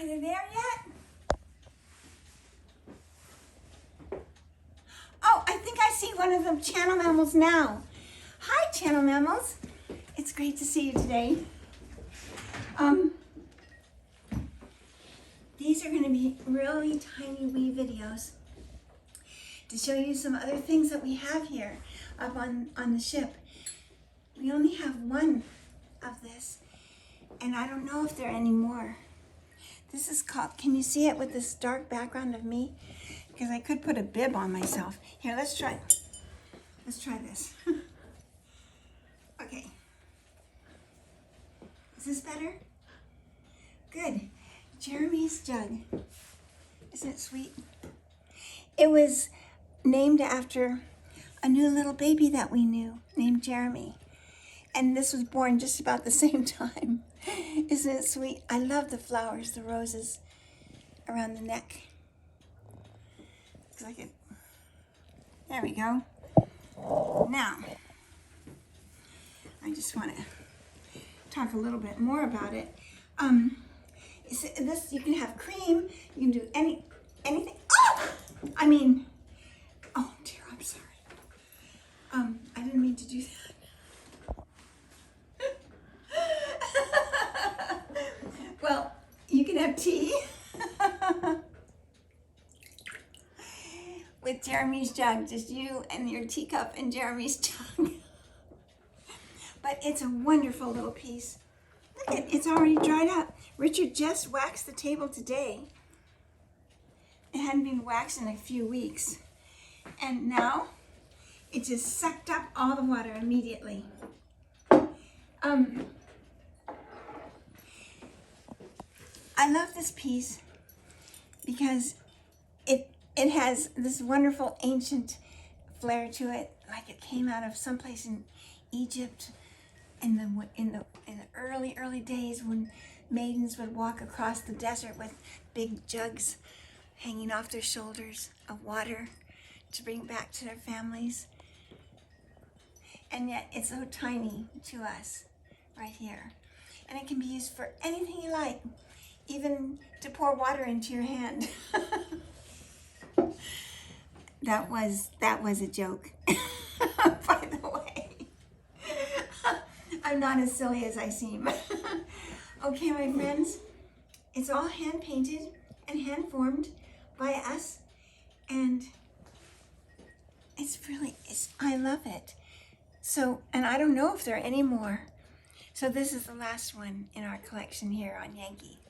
Are they there yet? Oh, I think I see one of the channel mammals now. Hi, channel mammals. It's great to see you today. These are going to be really tiny wee videos to show you some other things that we have here up on the ship. We only have one of this, and I don't know if there are any more. This is called, can you see it with this dark background of me? Because I could put a bib on myself. Here, let's try this. Okay. Is this better? Good. Jeremy's jug. Isn't it sweet? It was named after a new little baby that we knew named Jeremy. And this was born just about the same time. Isn't it sweet? I love the flowers, the roses around the neck. Looks like it. There we go. Now, I just want to talk a little bit more about it. This, you can have cream, you can do anything. Oh! I mean, oh dear, I'm sorry. I didn't mean to do that. Well, you can have tea with Jeremy's jug, just you and your teacup and Jeremy's jug. But it's a wonderful little piece. Look at, it's already dried up. Richard just waxed the table today. It hadn't been waxed in a few weeks. And now it just sucked up all the water immediately. I love this piece because it has this wonderful ancient flair to it, like it came out of someplace in Egypt in the early days when maidens would walk across the desert with big jugs hanging off their shoulders of water to bring back to their families. And yet it's so tiny to us right here. And it can be used for anything you like, even to pour water into your hand. That was a joke, by the way. I'm not as silly as I seem. Okay, my friends, it's all hand painted and hand formed by us, and I love it. So, and I don't know if there are any more. So this is the last one in our collection here on Yankee.